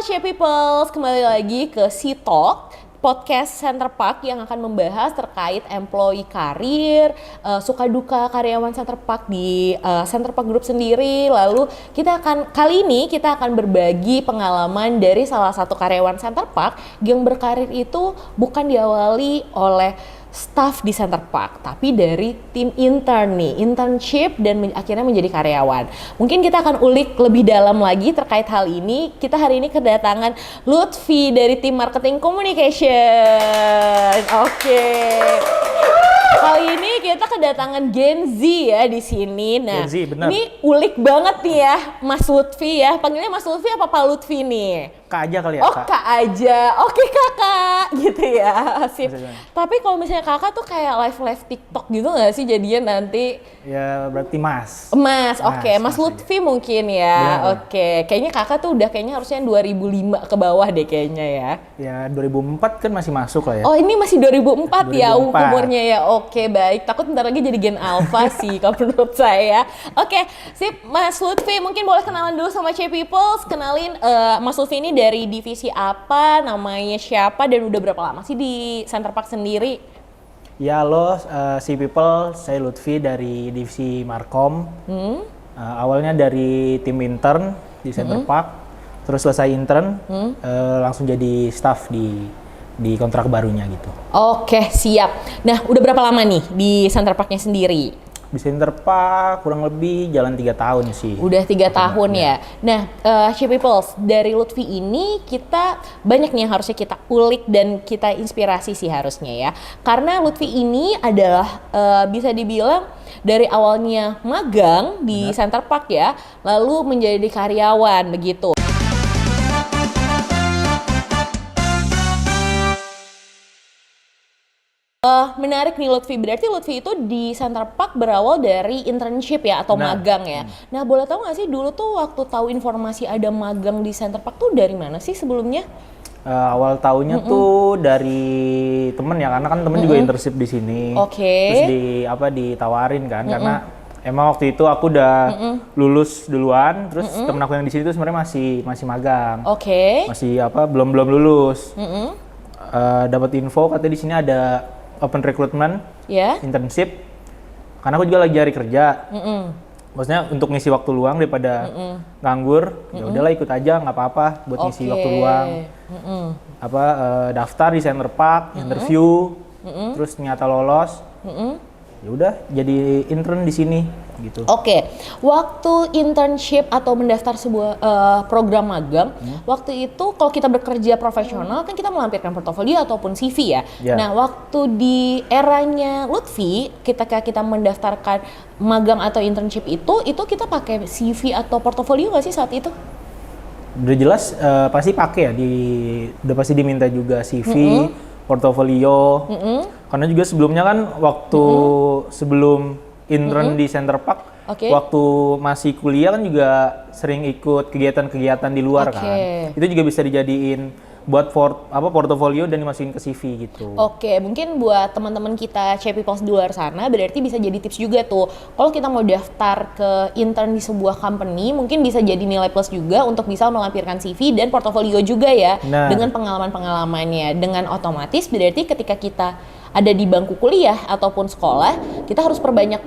Share Peoples, kembali lagi ke C-Talk, podcast Center Park yang akan membahas terkait employee karir, suka duka karyawan Center Park di Center Park Group sendiri. Lalu kali ini kita akan berbagi pengalaman dari salah satu karyawan Center Park yang berkarir itu bukan diawali oleh staff di Center Park, tapi dari tim intern nih, internship dan akhirnya menjadi karyawan. Mungkin kita akan ulik lebih dalam lagi terkait hal ini. Kita hari ini kedatangan Lutfi dari tim marketing communication. Oke. Kali ini kita kedatangan Gen Z ya di sini. Nah, Gen Z, bener. Ini ulik banget nih ya, Mas Lutfi ya. Panggilnya Mas Lutfi apa Pak Lutfi nih? Kak aja kali ya, Oh, Kak. Kak aja. Oke, Kakak. Gitu ya. Sip. Maksudnya. Tapi kalau misalnya Kakak tuh kayak live TikTok gitu nggak sih jadinya nanti? Ya berarti Mas. Mas, oke. Mas Mas Lutfi mungkin ya. Benar. Oke. Kayaknya Kakak tuh udah kayaknya harusnya 2005 ke bawah deh kayaknya ya. Ya 2004 kan masih masuk lah ya. Oh, ini masih 2004 ya 2004. umurnya ya. Oke, baik. Takut bentar lagi jadi Gen Alpha sih kalau menurut saya. Oke, sip. Mas Lutfi mungkin boleh kenalan dulu sama C Peoples. Kenalin Mas Lutfi ini dari divisi apa, namanya siapa, dan udah berapa lama sih di Center Park sendiri? Ya halo, si people, saya Lutfi dari divisi Markom. Awalnya dari tim intern di Center Park, terus selesai intern langsung jadi staff di kontrak barunya gitu. Oke, siap. Nah, udah berapa lama nih di Center Park-nya sendiri? Di Center Park kurang lebih jalan 3 tahun sih. Udah 3 tahun ya. Nah, She Peoples, dari Lutfi ini kita banyak nih yang harusnya kita ulik dan kita inspirasi sih harusnya ya. Karena Lutfi ini adalah bisa dibilang dari awalnya magang di Center Park ya, lalu menjadi karyawan begitu. Menarik nih Lutfi, berarti Lutfi itu di Center Park berawal dari internship ya atau Benar. magang ya. Nah, boleh tahu nggak sih dulu tuh waktu tahu informasi ada magang di Center Park tuh dari mana sih sebelumnya? Awal tahunnya tuh dari temen ya, karena kan temen juga internship di sini. Oke. Terus ditawarin kan, karena emang waktu itu aku udah lulus duluan, terus temen aku yang di sini tuh sebenarnya masih magang, Oke. masih belum lulus. Dapat info katanya di sini ada open recruitment, Ya. internship, karena aku juga lagi cari kerja. Maksudnya untuk ngisi waktu luang daripada nganggur, ya udahlah ikut aja, nggak apa-apa buat ngisi waktu luang. Daftar di Center Park, interview, terus ternyata lolos. Ya udah jadi intern di sini gitu. Oke, waktu internship atau mendaftar sebuah program magang, waktu itu kalau kita bekerja profesional kan kita melampirkan portofolio ataupun CV ya. Ya. Nah, waktu di eranya Lutfi, ketika kita mendaftarkan magang atau internship itu kita pakai CV atau portofolio nggak sih saat itu? Udah jelas pasti pakai ya, udah pasti diminta juga CV, portofolio. Karena juga sebelumnya kan waktu sebelum intern di Center Park, Oke. waktu masih kuliah kan juga sering ikut kegiatan-kegiatan di luar Oke. kan. Itu juga bisa dijadiin buat portofolio dan dimasukin ke CV gitu. Oke, mungkin buat teman-teman kita C Peoples di luar sana berarti bisa jadi tips juga tuh. Kalau kita mau daftar ke intern di sebuah company, mungkin bisa jadi nilai plus juga untuk bisa melampirkan CV dan portofolio juga ya. Nah. Dengan pengalaman-pengalamannya. Dengan otomatis berarti ketika kita ada di bangku kuliah ataupun sekolah, kita harus perbanyak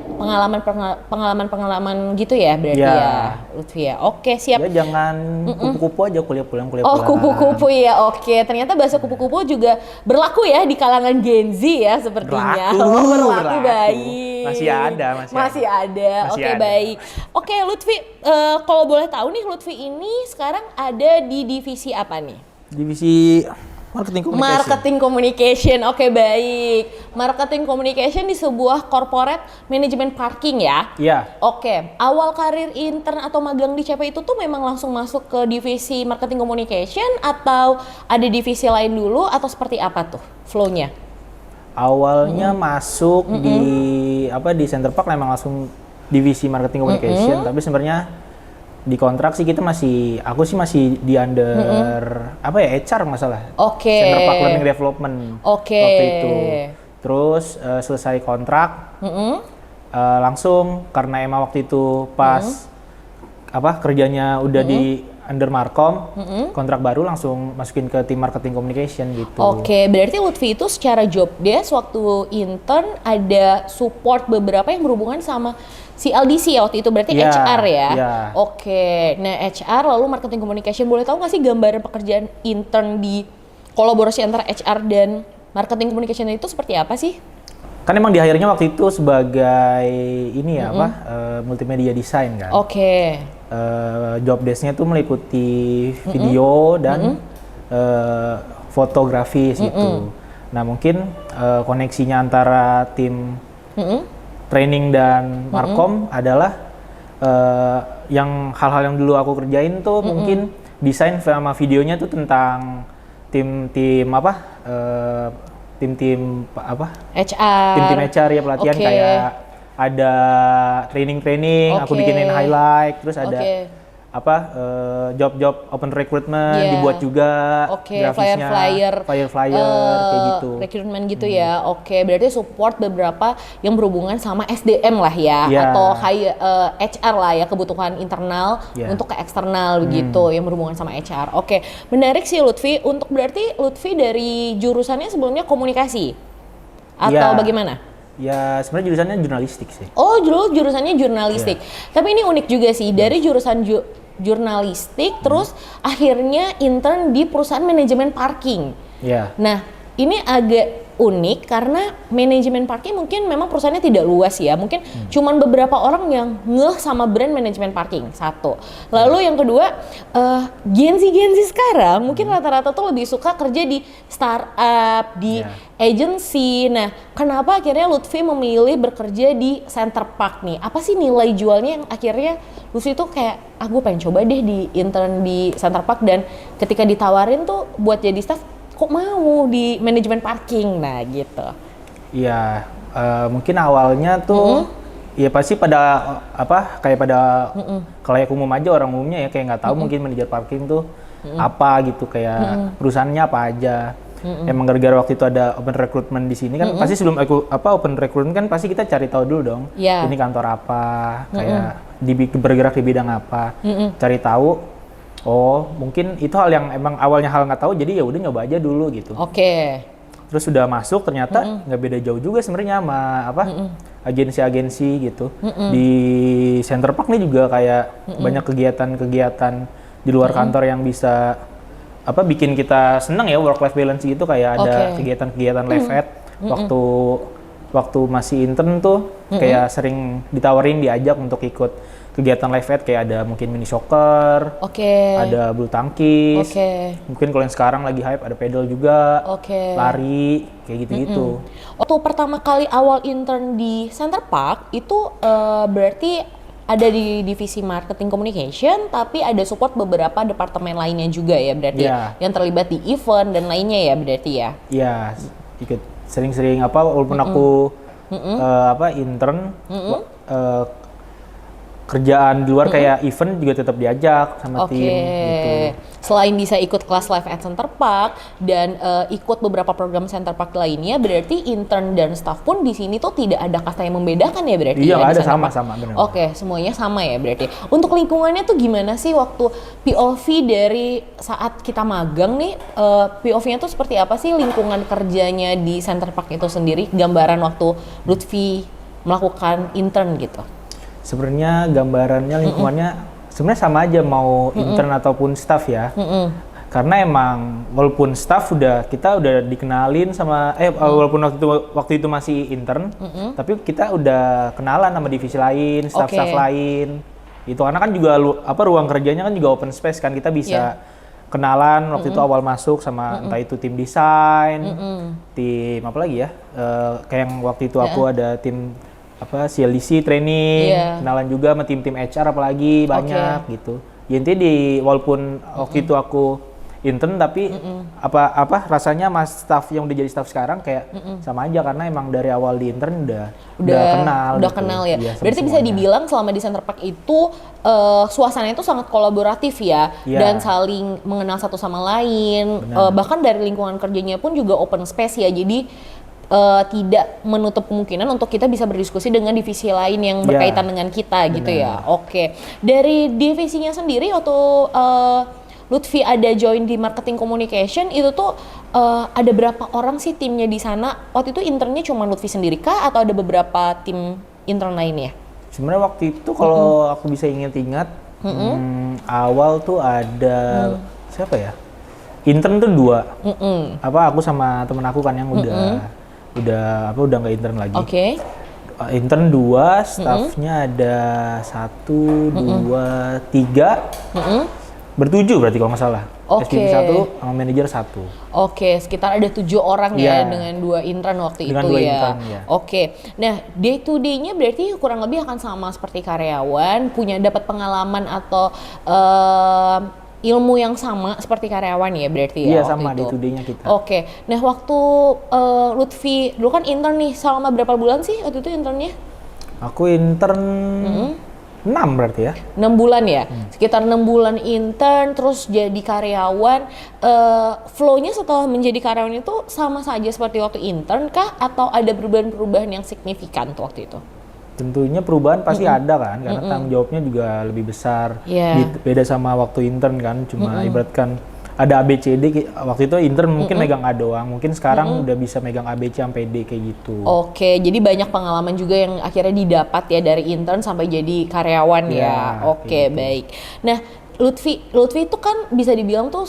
pengalaman-pengalaman gitu ya berarti Ya. ya, Lutfi ya. Oke, siap. Ya jangan kupu-kupu aja kuliah pulang. Oh, kupu-kupu ya, oke. Ternyata bahasa kupu-kupu juga berlaku ya di kalangan Gen Z ya sepertinya. Berlaku, baik. Masih ada. Masih ada. Masih Oke, ada. baik. Oke, Lutfi, kalau boleh tahu nih, Lutfi ini sekarang ada di divisi apa nih? Divisi marketing communication. Marketing communication, oke, baik. Marketing communication di sebuah corporate manajemen parking ya? Iya. Oke, awal karir intern atau magang di CP itu tuh memang langsung masuk ke divisi marketing communication atau ada divisi lain dulu atau seperti apa tuh flow-nya? Awalnya masuk di Center Park memang langsung divisi marketing communication, tapi sebenarnya di kontrak sih aku masih di under HR masalah. Oke. Center Park Learning Development. Oke. Waktu itu. Terus selesai kontrak, langsung karena emang waktu itu pas kerjanya udah di under Markom, kontrak baru langsung masukin ke tim marketing communication gitu. Oke, berarti Lutfi itu secara job desk waktu intern ada support beberapa yang berhubungan sama si LDC ya waktu itu, berarti Iya, HR ya? iya. Oke, nah HR lalu marketing communication, boleh tahu nggak sih gambaran pekerjaan intern di kolaborasi antara HR dan marketing communication itu seperti apa sih? Kan emang di akhirnya waktu itu sebagai ini ya multimedia design kan. Oke. Job desk-nya tuh meliputi video dan fotografi gitu. Nah mungkin koneksinya antara tim training dan Markom adalah yang hal-hal yang dulu aku kerjain tuh mungkin desain sama videonya tuh tentang tim-tim HR. Tim-tim HR ya pelatihan Oke. kayak ada training aku Oke. bikinin highlight, terus ada Oke. job-job open recruitment Iya. dibuat juga, Oke, grafisnya, flyer-flyer kayak gitu. Rekrutmen gitu ya. Oke, berarti support beberapa yang berhubungan sama SDM lah ya, Iya. atau HR lah ya, kebutuhan internal Iya. untuk ke eksternal begitu yang berhubungan sama HR. Oke, menarik sih Lutfi. Untuk berarti Lutfi dari jurusannya sebelumnya komunikasi atau Iya. bagaimana? Ya sebenarnya jurusannya jurnalistik sih. Oh, jurusannya jurnalistik. Tapi ini unik juga sih, dari jurusan jurnalistik terus akhirnya intern di perusahaan manajemen parking. Iya. Nah, ini agak unik karena manajemen parking mungkin memang perusahaannya tidak luas ya. Mungkin cuman beberapa orang yang ngeh sama brand manajemen parking, satu. Lalu yang kedua, Gen Z sekarang mungkin rata-rata tuh lebih suka kerja di startup, di agency. Nah, kenapa akhirnya Lutfi memilih bekerja di Center Park nih? Apa sih nilai jualnya yang akhirnya Lutfi tuh kayak, gue pengen coba deh di intern di Center Park, dan ketika ditawarin tuh buat jadi staff, kok mau di manajemen parking, nah gitu. Iya, mungkin awalnya tuh ya pasti pada kayak pada kalayak umum aja, orang umumnya ya kayak nggak tahu mungkin manajer parking tuh apa gitu, kayak perusahaannya apa aja. Emang gara-gara waktu itu ada open recruitment di sini kan, pasti sebelum open recruitment kan pasti kita cari tahu dulu dong. Iya. Ini kantor apa, kayak bergerak di bidang apa, cari tahu. Oh, mungkin itu hal yang emang awalnya hal nggak tahu, jadi ya udah nyoba aja dulu gitu. Oke. Terus sudah masuk ternyata nggak beda jauh juga sebenarnya sama agensi-agensi gitu. Di Center Park nih juga kayak banyak kegiatan-kegiatan di luar kantor yang bisa bikin kita seneng ya, work life balance gitu, kayak ada kegiatan-kegiatan levet. Waktu masih intern tuh kayak sering ditawarin, diajak untuk ikut kegiatan live ad, kayak ada mungkin mini soccer, ada bulu tangkis, mungkin kalau yang sekarang lagi hype ada pedal juga, lari, kayak gitu-gitu. Waktu pertama kali awal intern di Center Park itu berarti ada di divisi marketing communication, tapi ada support beberapa departemen lainnya juga ya berarti, yang terlibat di event dan lainnya ya berarti ya? Iya, ikut sering-sering walaupun aku intern, kerjaan di luar kayak event juga tetap diajak sama tim gitu. Selain bisa ikut kelas live at Center Park dan ikut beberapa program Center Park lainnya, berarti intern dan staff pun di sini tuh tidak ada kasta yang membedakan ya berarti? Iya, ya, ada sama benar. Oke, semuanya sama ya berarti. Untuk lingkungannya tuh gimana sih waktu POV dari saat kita magang nih, POV-nya tuh seperti apa sih lingkungan kerjanya di Center Park itu sendiri? Gambaran waktu Lutfi melakukan intern gitu. Sebenarnya gambarannya lingkungannya sebenarnya sama aja mau intern ataupun staff ya. Karena emang walaupun staff kita udah dikenalin sama walaupun waktu itu masih intern, tapi kita udah kenalan sama divisi lain, staff-staff lain. Itu karena kan juga ruang kerjanya kan juga open space kan, kita bisa kenalan waktu itu awal masuk sama entah itu tim desain, tim apa lagi ya? Kayak yang waktu itu aku ada tim CLDC training, kenalan juga sama tim-tim HR apalagi banyak gitu. Ya intinya walaupun waktu itu aku intern tapi rasanya mas staff yang udah jadi staff sekarang kayak sama aja, karena emang dari awal di intern udah kenal. Udah gitu. kenal ya. Iya, berarti bisa dibilang selama di Center Park itu suasananya itu sangat kolaboratif ya, dan saling mengenal satu sama lain. Bahkan dari lingkungan kerjanya pun juga open space ya. Jadi tidak menutup kemungkinan untuk kita bisa berdiskusi dengan divisi lain yang berkaitan dengan kita gitu ya. Oke. Dari divisinya sendiri waktu Lutfi ada join di marketing communication itu tuh ada berapa orang sih timnya di sana? Waktu itu internnya cuma Lutfi sendiri kah atau ada beberapa tim intern lainnya? Sebenarnya waktu itu kalau aku bisa ingat-ingat awal tuh ada siapa ya? Intern tuh 2. Aku sama temen aku kan yang udah nggak intern lagi. Oke. Intern 2, staffnya ada 1, 2, 3. Bertujuh berarti kalau nggak salah. SPP 1 sama manajer 1. Oke, sekitar ada 7 orang ya dengan 2 intern waktu dengan itu 2 ya. Intern, ya. Oke, nah day to day-nya berarti kurang lebih akan sama seperti karyawan, punya dapat pengalaman atau ilmu yang sama seperti karyawan ya berarti ya. Iya sama day to day-nya kita. Oke, nah waktu Lutfi dulu kan intern nih, selama berapa bulan sih waktu itu internnya? Aku intern 6 berarti ya. 6 bulan ya? Sekitar 6 bulan intern, terus jadi karyawan. Flow-nya setelah menjadi karyawan itu sama saja seperti waktu intern kah? Atau ada perubahan-perubahan yang signifikan tuh waktu itu? Tentunya perubahan pasti ada kan, karena tanggung jawabnya juga lebih besar. Beda sama waktu intern kan, cuma ibaratkan ada ABCD, waktu itu intern mungkin megang A doang, mungkin sekarang udah bisa megang ABC sampai D kayak gitu. Oke, jadi banyak pengalaman juga yang akhirnya didapat ya dari intern sampai jadi karyawan ya. Oke, gitu. baik. Nah, Lutfi itu kan bisa dibilang tuh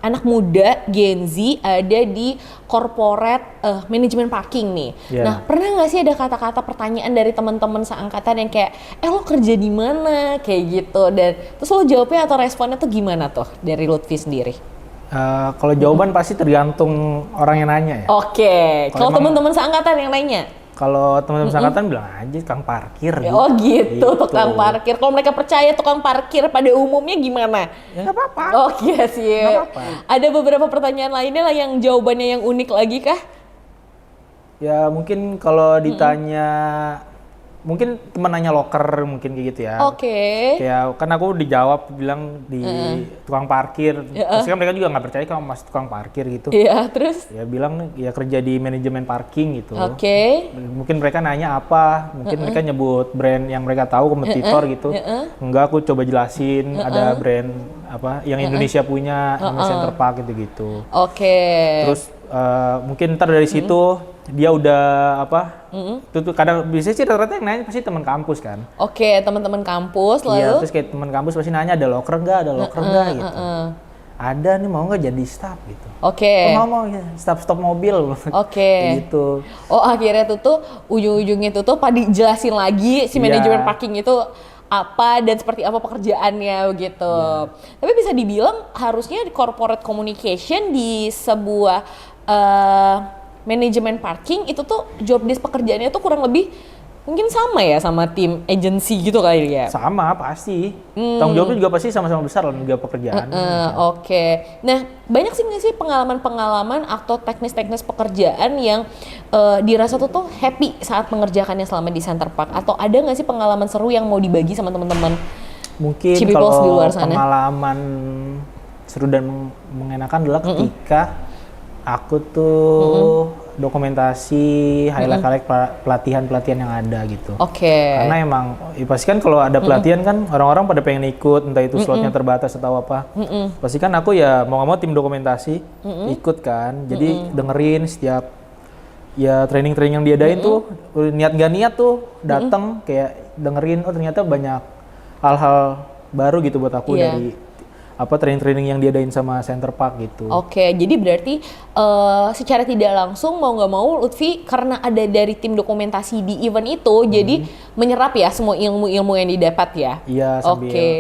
anak muda Gen Z ada di corporate manajemen parking nih. Nah, pernah nggak sih ada kata-kata pertanyaan dari teman-teman seangkatan yang kayak, lo kerja di mana kayak gitu, dan terus lo jawabnya atau responnya tuh gimana tuh dari Lutfi sendiri? Kalau jawaban pasti tergantung orang yang nanya ya. Oke, kalau teman-teman seangkatan yang nanya? Kalau teman-teman seangkatan bilang aja tukang parkir. Oh gitu, tukang parkir. Kalau mereka percaya tukang parkir pada umumnya gimana? Ya nggak apa-apa. Oke sih. Ada beberapa pertanyaan lainnya lah yang jawabannya yang unik lagi kah? Ya mungkin kalau ditanya, mungkin teman nanya loker mungkin kayak gitu ya. Kayak kan aku dijawab bilang di tukang parkir. Terus kan mereka juga nggak percaya kalau masih tukang parkir gitu. Iya, terus? Ya bilang ya kerja di manajemen parking gitu. Mungkin mereka nanya apa, mungkin mereka nyebut brand yang mereka tahu, kompetitor gitu. Enggak, aku coba jelasin ada brand apa yang Indonesia punya, namanya Center Park gitu-gitu. Terus mungkin ntar dari situ dia udah tuh kadang biasanya sih rata-rata yang nanya pasti teman kampus kan. Teman-teman kampus lalu. Iya, terus kayak teman kampus pasti nanya ada loker nggak gitu. Ada nih, mau nggak jadi staff gitu. Mau ya, staff stop mobil. Gitu. Oh, akhirnya tuh ujung-ujungnya tuh pada dijelasin lagi si manajemen parking itu apa dan seperti apa pekerjaannya begitu. Tapi bisa dibilang harusnya di corporate communication di sebuah manajemen parking itu tuh job desk pekerjaannya tuh kurang lebih mungkin sama ya sama tim agency gitu kali ya? Sama pasti. Tanggung jawabnya juga pasti sama-sama besar lah juga pekerjaan. Nah, banyak sih nggak sih pengalaman-pengalaman atau teknis-teknis pekerjaan yang dirasa tuh happy saat mengerjakannya selama di Center Park? Atau ada nggak sih pengalaman seru yang mau dibagi sama teman-teman? Mungkin kalau pengalaman seru dan mengenakan adalah ketika aku tuh dokumentasi highlight pelatihan-pelatihan yang ada gitu. Karena emang pasti kan kalau ada pelatihan kan orang-orang pada pengen ikut, entah itu slotnya terbatas atau apa. Pasti kan aku ya mau nggak mau tim dokumentasi ikut kan. Jadi dengerin setiap ya training-training yang diadain tuh, niat gak niat tuh datang kayak dengerin, oh ternyata banyak hal-hal baru gitu buat aku dari training-training yang diadain sama Center Park gitu. Jadi berarti secara tidak langsung mau nggak mau Lutfi karena ada dari tim dokumentasi di event itu jadi menyerap ya semua ilmu-ilmu yang didapat ya. Iya,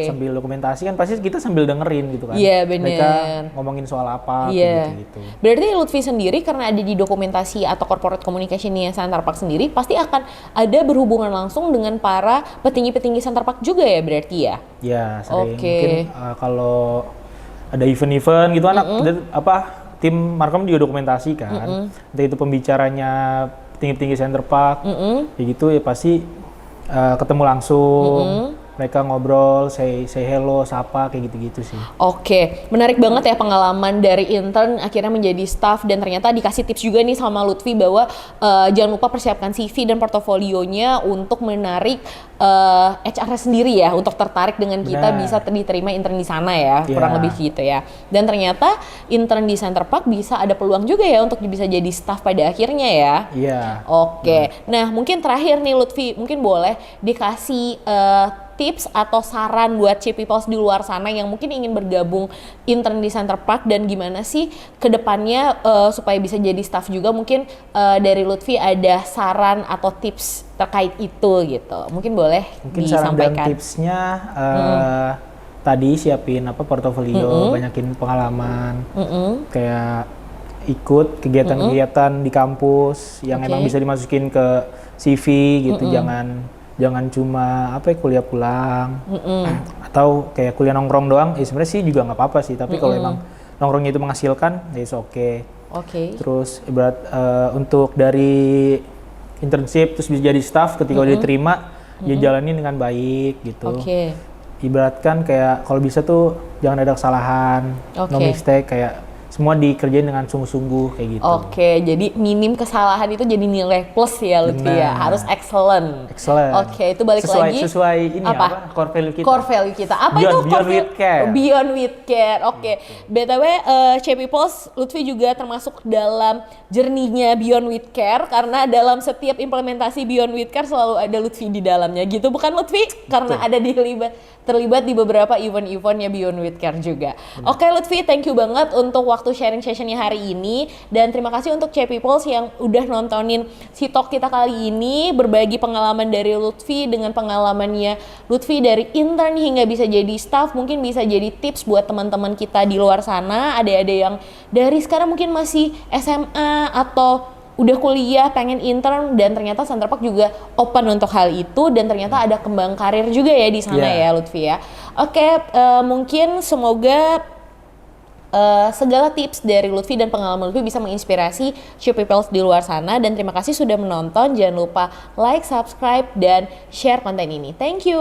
sambil dokumentasi kan pasti kita sambil dengerin gitu kan. Iya, benar. Mereka ngomongin soal apa gitu. Berarti Lutfi sendiri karena ada di dokumentasi atau corporate communication-nya Center Park sendiri pasti akan ada berhubungan langsung dengan para petinggi-petinggi Center Park juga ya berarti ya? Iya, sering. Mungkin kalau ada event-event gitu tim Markom juga dokumentasi kan. Entah itu pembicaranya tinggi-tinggi Center Park kayak gitu ya pasti ketemu langsung mereka ngobrol, say hello, sapa kayak gitu-gitu sih. Oke, menarik banget ya pengalaman dari intern akhirnya menjadi staff dan ternyata dikasih tips juga nih sama Lutfi bahwa jangan lupa persiapkan CV dan portofolionya untuk menarik HR sendiri ya, untuk tertarik dengan kita bisa diterima intern di sana ya, kurang lebih gitu ya. Dan ternyata intern di Center Park bisa ada peluang juga ya untuk bisa jadi staff pada akhirnya ya. Iya. Oke, nah mungkin terakhir nih Lutfi, mungkin boleh dikasih tips atau saran buat C-Peoples di luar sana yang mungkin ingin bergabung intern di Center Park dan gimana sih kedepannya supaya bisa jadi staff juga, mungkin dari Lutfi ada saran atau tips terkait itu gitu, mungkin boleh saran dan disampaikan. tipsnya tadi siapin portofolio, banyakin pengalaman, kayak ikut kegiatan-kegiatan di kampus yang emang bisa dimasukin ke CV gitu, jangan cuma kuliah pulang atau kayak kuliah nongkrong doang. Sebenarnya sih juga nggak apa-apa sih, tapi kalau emang nongkrongnya itu menghasilkan ya oke. Terus ibarat untuk dari internship terus bisa jadi staff, ketika udah diterima ya jalanin dengan baik gitu. Ibaratkan kayak kalau bisa tuh jangan ada kesalahan, no mistake, kayak semua dikerjain dengan sungguh-sungguh kayak gitu. Jadi minim kesalahan itu jadi nilai plus ya Lutfi ya, harus excellent. Itu balik lagi sesuai ini apa? Core value kita. Core value kita. Apa itu Beyond with care. Beyond with care. BTW C-Peoples, Lutfi juga termasuk dalam journey-nya Beyond with care karena dalam setiap implementasi Beyond with care selalu ada Lutfi di dalamnya gitu. Bukan Lutfi? Karena ada terlibat di beberapa event-eventnya Beyond with Care juga. Lutfi, thank you banget untuk waktu sharing sessionnya hari ini, dan terima kasih untuk C-Peoples yang udah nontonin si talk kita kali ini, berbagi pengalaman dari Lutfi dengan pengalamannya Lutfi dari intern hingga bisa jadi staff. Mungkin bisa jadi tips buat teman-teman kita di luar sana, ada yang dari sekarang mungkin masih SMA atau udah kuliah pengen intern, dan ternyata Center Park juga open untuk hal itu, dan ternyata ada kembang karir juga ya di sana ya Lutfi ya. Mungkin semoga segala tips dari Lutfi dan pengalaman Lutfi bisa menginspirasi C-Peoples di luar sana, dan terima kasih sudah menonton. Jangan lupa like, subscribe, dan share konten ini. Thank you.